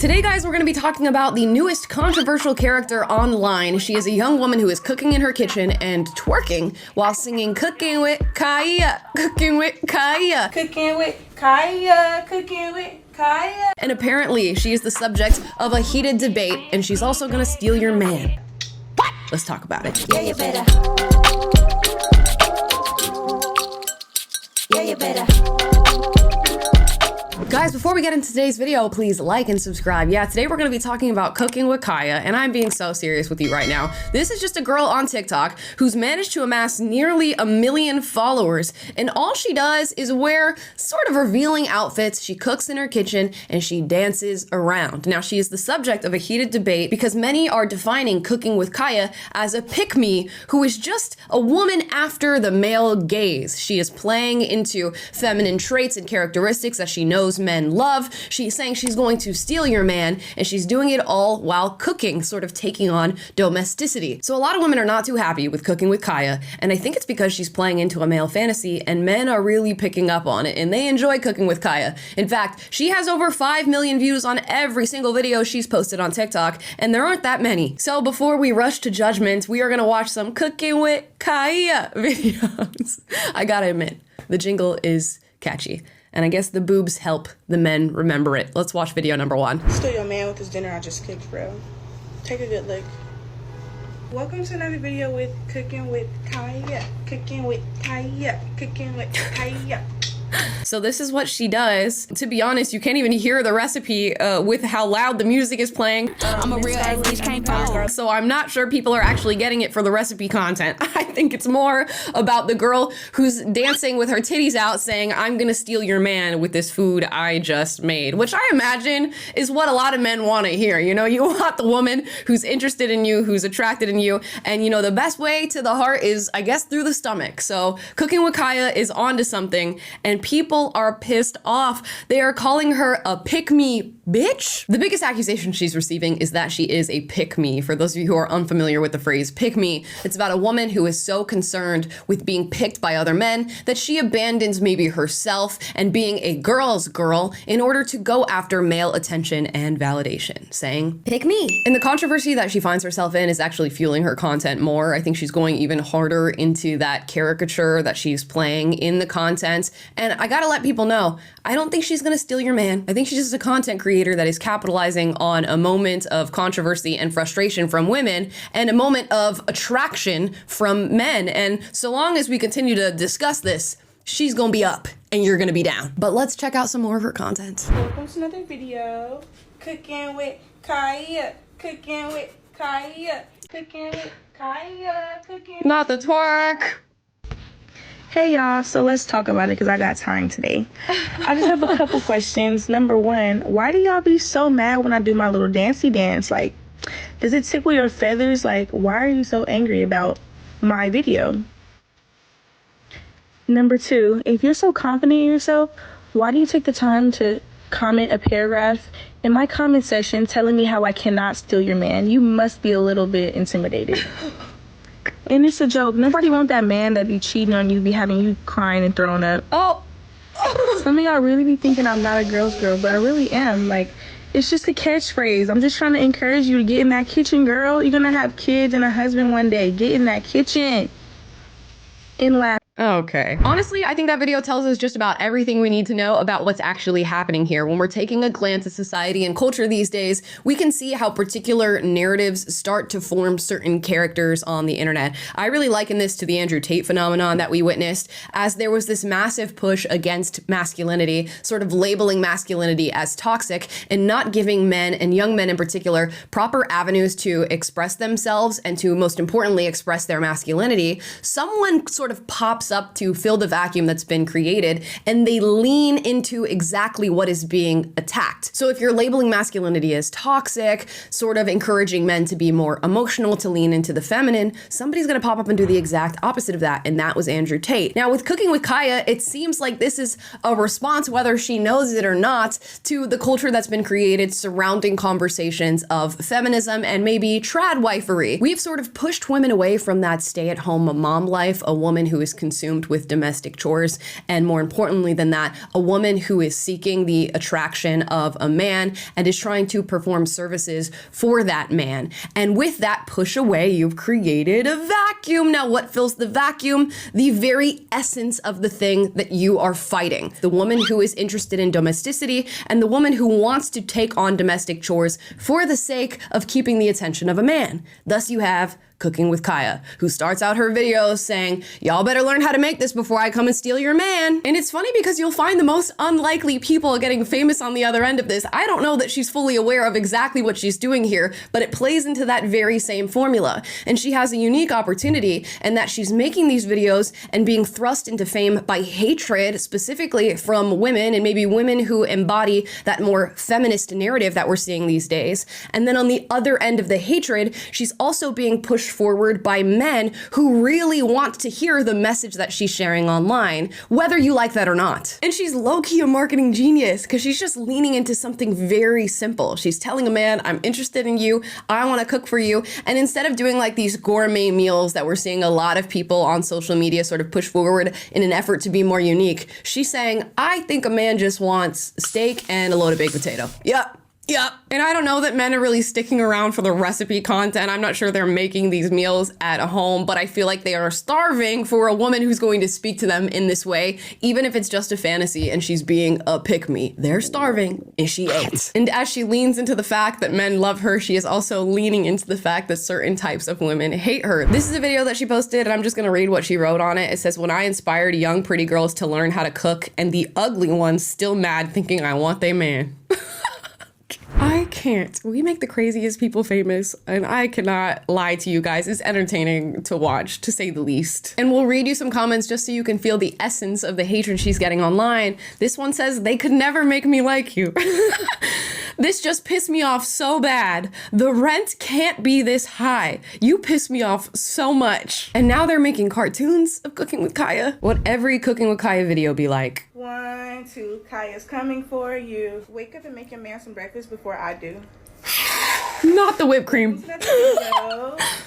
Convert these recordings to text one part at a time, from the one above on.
Today, guys, we're going to be talking about the newest controversial character online. She is a young woman who is cooking in her kitchen and twerking while singing Cooking with Kaya, Cooking with Kaya, Cooking with Kaya, Cooking with Kaya. And apparently, she is the subject of a heated debate, and she's also going to steal your man. What? Let's talk about it. Yeah, you better. Yeah, you better. Guys, before we get into today's video, please like and subscribe. Yeah, today we're going to be talking about cooking with Kaya, and I'm being so serious with you right now. This is just a girl on TikTok who's managed to amass nearly 1 million followers, and all she does is wear sort of revealing outfits. She cooks in her kitchen and she dances around. Now, she is the subject of a heated debate because many are defining cooking with Kaya as a pick-me who is just a woman after the male gaze. She is playing into feminine traits and characteristics that she knows men love. She's saying she's going to steal your man, and she's doing it all while cooking, sort of taking on domesticity. So a lot of women are not too happy with cooking with Kaya, and I think it's because she's playing into a male fantasy, and men are really picking up on it, and they enjoy cooking with Kaya. In fact, she has over 5 million views on every single video she's posted on TikTok, and there aren't that many. So before we rush to judgment, we are gonna watch some cooking with Kaya videos. I gotta admit, the jingle is catchy. And I guess the boobs help the men remember it. Let's watch video number 1. Steal your man with this dinner I just cooked, bro. Take a good look. Welcome to another video with Cooking with Kaya. Cooking with Kaya. Cooking with Kaya. So this is what she does. To be honest, you can't even hear the recipe with how loud the music is playing. I'm a real ass bitch, can't fall. So I'm not sure people are actually getting it for the recipe content. I think it's more about the girl who's dancing with her titties out saying, I'm gonna steal your man with this food I just made, which I imagine is what a lot of men want to hear. You know, you want the woman who's interested in you, who's attracted in you, and you know, the best way to the heart is, I guess, through the stomach. So Cooking with Kaya is onto something, and people are pissed off. They are calling her a pick-me bitch. The biggest accusation she's receiving is that she is a pick-me. For those of you who are unfamiliar with the phrase pick-me, it's about a woman who is so concerned with being picked by other men that she abandons maybe herself and being a girl's girl in order to go after male attention and validation, saying, pick me. And the controversy that she finds herself in is actually fueling her content more. I think she's going even harder into that caricature that she's playing in the content. And I gotta let people know, I don't think she's gonna steal your man. I think she's just a content creator that is capitalizing on a moment of controversy and frustration from women and a moment of attraction from men. And so long as we continue to discuss this, she's gonna be up and you're gonna be down. But let's check out some more of her content. Welcome to another video. Cooking with Kaya. Cooking with Kaya. Cooking with Kaya. Cooking. Not the twerk. Hey y'all, so let's talk about it because I got time today. I just have a couple questions. Number 1, why do y'all be so mad when I do my little dancey dance? Like, does it tickle your feathers? Like, why are you so angry about my video? Number 2, if you're so confident in yourself, why do you take the time to comment a paragraph in my comment section telling me how I cannot steal your man? You must be a little bit intimidated. And it's a joke. Nobody want that man that be cheating on you, be having you crying and throwing up. Oh. Some of y'all really be thinking I'm not a girl's girl, but I really am. Like, it's just a catchphrase. I'm just trying to encourage you to get in that kitchen, girl. You're gonna have kids and a husband one day. Get in that kitchen and laugh. Okay. Honestly, I think that video tells us just about everything we need to know about what's actually happening here. When we're taking a glance at society and culture these days, we can see how particular narratives start to form certain characters on the internet. I really liken this to the Andrew Tate phenomenon that we witnessed, as there was this massive push against masculinity, sort of labeling masculinity as toxic and not giving men, and young men in particular, proper avenues to express themselves and to, most importantly, express their masculinity. Someone sort of pops up to fill the vacuum that's been created, and they lean into exactly what is being attacked. So if you're labeling masculinity as toxic, sort of encouraging men to be more emotional, to lean into the feminine, somebody's gonna pop up and do the exact opposite of that, and that was Andrew Tate. Now with Cooking with Kaya, it seems like this is a response, whether she knows it or not, to the culture that's been created surrounding conversations of feminism and maybe trad wifery. We've sort of pushed women away from that stay-at-home mom life, a woman who is concerned consumed with domestic chores. And more importantly than that, a woman who is seeking the attraction of a man and is trying to perform services for that man. And with that push away, you've created a vacuum. Now, what fills the vacuum? The very essence of the thing that you are fighting. The woman who is interested in domesticity and the woman who wants to take on domestic chores for the sake of keeping the attention of a man. Thus, you have Cooking with Kaya, who starts out her videos saying, y'all better learn how to make this before I come and steal your man. And it's funny because you'll find the most unlikely people getting famous on the other end of this. I don't know that she's fully aware of exactly what she's doing here, but it plays into that very same formula. And she has a unique opportunity in that she's making these videos and being thrust into fame by hatred, specifically from women, and maybe women who embody that more feminist narrative that we're seeing these days. And then on the other end of the hatred, she's also being pushed forward by men who really want to hear the message that she's sharing online, whether you like that or not. And she's low-key a marketing genius because she's just leaning into something very simple. She's telling a man, I'm interested in you, I want to cook for you. And instead of doing like these gourmet meals that we're seeing a lot of people on social media sort of push forward in an effort to be more unique, she's saying, I think a man just wants steak and a load of baked potato. Yep. Yep. And I don't know that men are really sticking around for the recipe content. I'm not sure they're making these meals at home, but I feel like they are starving for a woman who's going to speak to them in this way, even if it's just a fantasy and she's being a pick-me. They're starving, and she ate. And as she leans into the fact that men love her, she is also leaning into the fact that certain types of women hate her. This is a video that she posted, and I'm just gonna read what she wrote on it. It says, when I inspired young pretty girls to learn how to cook, and the ugly ones still mad thinking I want they man. I can't. We make the craziest people famous, and I cannot lie to you guys. It's entertaining to watch, to say the least. And we'll read you some comments just so you can feel the essence of the hatred she's getting online. This one says, they could never make me like you. This just pissed me off so bad. The rent can't be this high. You piss me off so much. And now they're making cartoons of Cooking with Kaya. What every Cooking with Kaya video be like. 1, 2, Kaya's coming for you. Wake up and make your man some breakfast before I do. Not the whipped cream.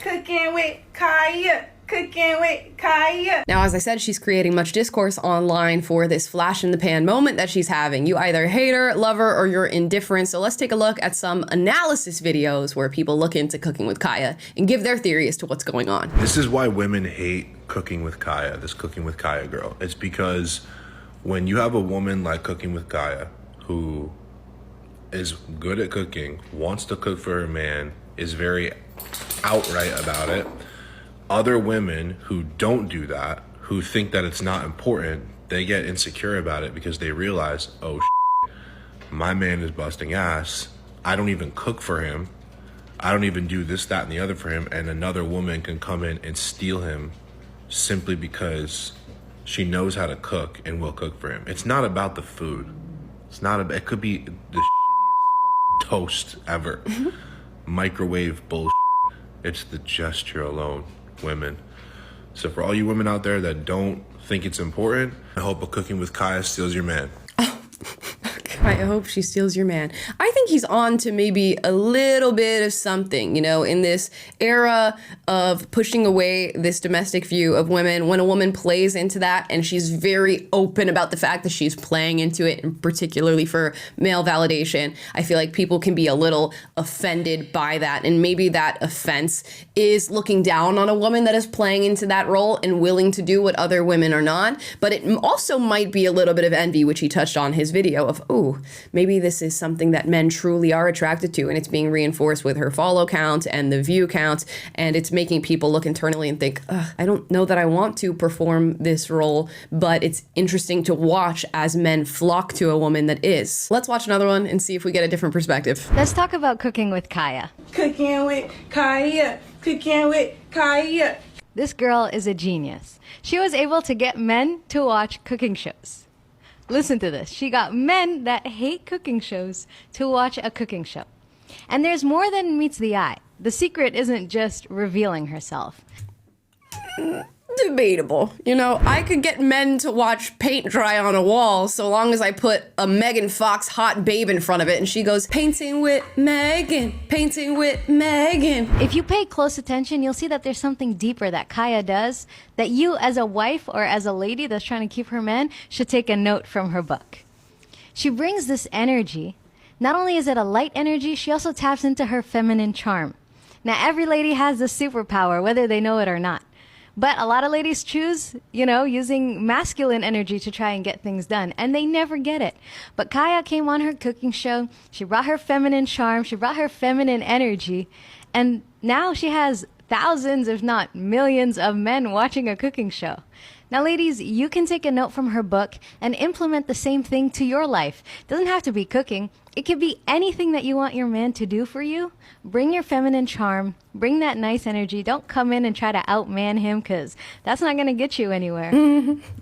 Cooking with Kaya. Cooking with Kaya. Now, as I said, she's creating much discourse online for this flash in the pan moment that she's having. You either hate her, love her, or you're indifferent. So let's take a look at some analysis videos where people look into Cooking with Kaya and give their theory as to what's going on. This is why women hate Cooking with Kaya, this Cooking with Kaya girl. It's because when you have a woman like Cooking with Kaya who is good at cooking, wants to cook for her man, is very outright about it, other women who don't do that, who think that it's not important, they get insecure about it because they realize, oh, my man is busting ass. I don't even cook for him. I don't even do this, that, and the other for him. And another woman can come in and steal him simply because she knows how to cook and will cook for him. It's not about the food. It's not about, it could be the shittiest toast ever. Microwave bullshit. It's the gesture alone. Women. So for all you women out there that don't think it's important, I hope a Cooking with Kaya steals your man. I hope she steals your man. I think he's on to maybe a little bit of something, you know, in this era of pushing away this domestic view of women. When a woman plays into that and she's very open about the fact that she's playing into it, and particularly for male validation, I feel like people can be a little offended by that. And maybe that offense is looking down on a woman that is playing into that role and willing to do what other women are not. But it also might be a little bit of envy, which he touched on his video of, ooh, maybe this is something that men truly are attracted to, and it's being reinforced with her follow count and the view count, and it's making people look internally and think, I don't know that I want to perform this role, but it's interesting to watch as men flock to a woman that is. Let's watch another one and see if we get a different perspective. Let's talk about Cooking with Kaya. Cooking with Kaya. Cooking with Kaya. This girl is a genius. She was able to get men to watch cooking shows. Listen to this. She got men that hate cooking shows to watch a cooking show. And there's more than meets the eye. The secret isn't just revealing herself. debatable. You know, I could get men to watch paint dry on a wall so long as I put a Megan Fox hot babe in front of it and she goes, painting with Megan, painting with Megan. If you pay close attention, you'll see that there's something deeper that Kaya does that you as a wife or as a lady that's trying to keep her man should take a note from her book. She brings this energy. Not only is it a light energy, she also taps into her feminine charm. Now, every lady has this superpower, whether they know it or not. But a lot of ladies choose, using masculine energy to try and get things done, and they never get it. But Kaya came on her cooking show. She brought her feminine charm. She brought her feminine energy. And now she has thousands, if not millions, of men watching a cooking show. Now, ladies, you can take a note from her book and implement the same thing to your life. It doesn't have to be cooking. It could be anything that you want your man to do for you. Bring your feminine charm. Bring that nice energy. Don't come in and try to outman him, because that's not going to get you anywhere.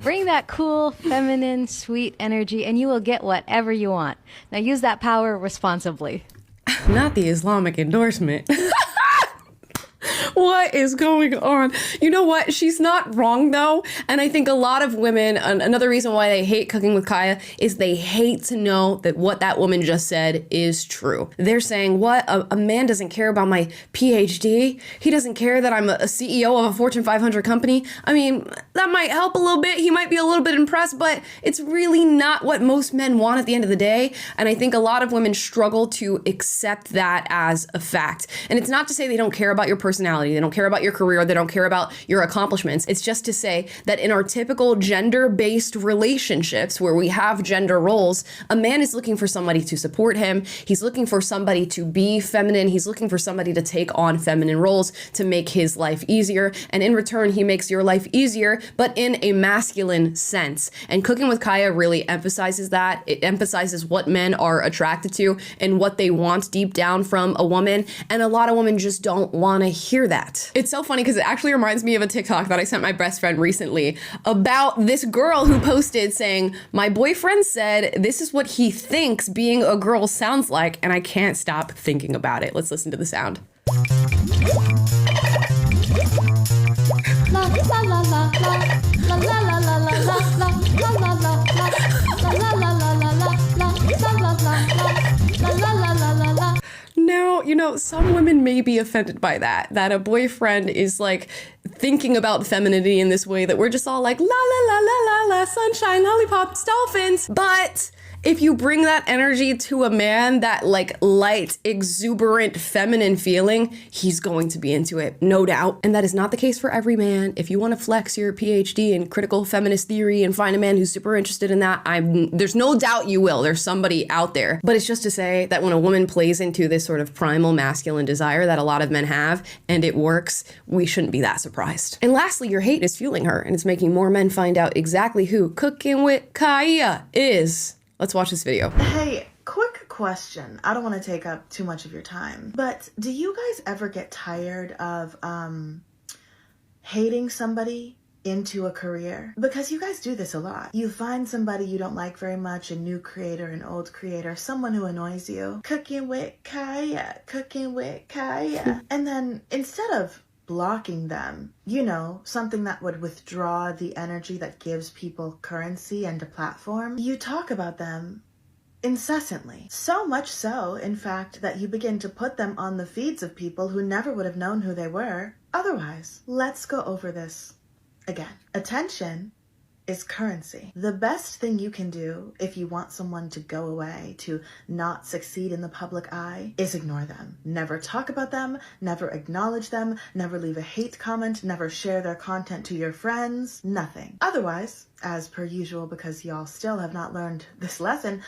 Bring that cool, feminine, sweet energy, and you will get whatever you want. Now, use that power responsibly. Not the Islamic endorsement. What is going on? You know what? She's not wrong, though. And I think a lot of women, another reason why they hate cooking with Kaya is they hate to know that what that woman just said is true. They're saying, what? A man doesn't care about my PhD? He doesn't care that I'm a CEO of a Fortune 500 company? I mean, that might help a little bit. He might be a little bit impressed, but it's really not what most men want at the end of the day. And I think a lot of women struggle to accept that as a fact. And it's not to say they don't care about your personality. They don't care about your career. They don't care about your accomplishments. It's just to say that in our typical gender-based relationships where we have gender roles, a man is looking for somebody to support him. He's looking for somebody to be feminine. He's looking for somebody to take on feminine roles to make his life easier. And in return, he makes your life easier, but in a masculine sense. And Cooking with Kaya really emphasizes that. It emphasizes what men are attracted to and what they want deep down from a woman. And a lot of women just don't want to hear that. It's so funny because it actually reminds me of a TikTok that I sent my best friend recently about this girl who posted saying, my boyfriend said this is what he thinks being a girl sounds like, and I can't stop thinking about it. Let's listen to the sound. Now, some women may be offended by that a boyfriend is like thinking about femininity in this way that we're just all like, la la la la la la, sunshine, lollipops, dolphins. But if you bring that energy to a man, that like light, exuberant, feminine feeling, he's going to be into it, no doubt. And that is not the case for every man. If you want to flex your PhD in critical feminist theory and find a man who's super interested in that, there's no doubt you will. There's somebody out there. But it's just to say that when a woman plays into this sort of primal masculine desire that a lot of men have, and it works, we shouldn't be that surprised. And lastly, your hate is fueling her, and it's making more men find out exactly who Cooking with Kaya is. Let's watch this video. Hey, quick question. I don't want to take up too much of your time, but do you guys ever get tired of hating somebody into a career? Because you guys do this a lot. You find somebody you don't like very much, a new creator, an old creator, someone who annoys you. Cooking with Kaya, cooking with Kaya. And then instead of blocking them, something that would withdraw the energy that gives people currency and a platform, you talk about them incessantly. So much so, in fact, that you begin to put them on the feeds of people who never would have known who they were otherwise. Let's go over this again. Attention is currency. The best thing you can do if you want someone to go away, to not succeed in the public eye, is ignore them. Never talk about them, never acknowledge them, never leave a hate comment, never share their content to your friends, nothing. Otherwise, as per usual, because y'all still have not learned this lesson,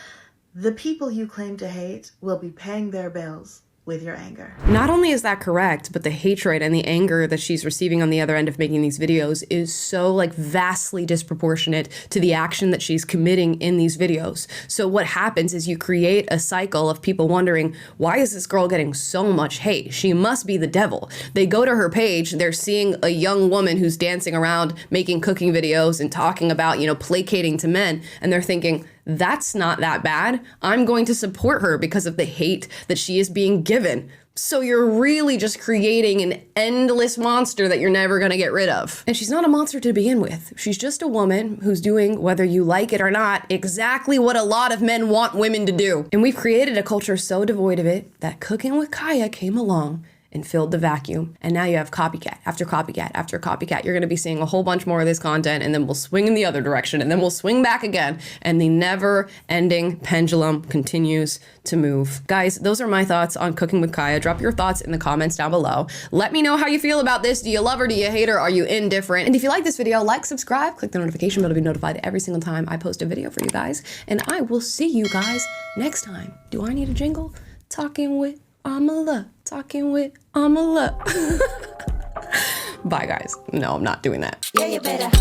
the people you claim to hate will be paying their bills with your anger. Not only is that correct, but the hatred and the anger that she's receiving on the other end of making these videos is so vastly disproportionate to the action that she's committing in these videos. So what happens is you create a cycle of people wondering, why is this girl getting so much hate? She must be the devil. They go to her page, they're seeing a young woman who's dancing around making cooking videos and talking about, placating to men, and they're thinking, that's not that bad. I'm going to support her because of the hate that she is being given. So you're really just creating an endless monster that you're never gonna get rid of. And she's not a monster to begin with. She's just a woman who's doing, whether you like it or not, exactly what a lot of men want women to do. And we've created a culture so devoid of it that Cooking with Kaya came along and filled the vacuum. And now you have copycat after copycat after copycat. You're gonna be seeing a whole bunch more of this content, and then we'll swing in the other direction, and then we'll swing back again, and the never-ending pendulum continues to move. Guys, those are my thoughts on Cooking with Kaya. Drop your thoughts in the comments down below. Let me know how you feel about this. Do you love her? Do you hate her? Are you indifferent? And if you like this video, like, subscribe, click the notification bell to be notified every single time I post a video for you guys. And I will see you guys next time. Do I need a jingle? Talking with Amala. Talking with Amala. Bye, guys. No, I'm not doing that. Yeah, you better.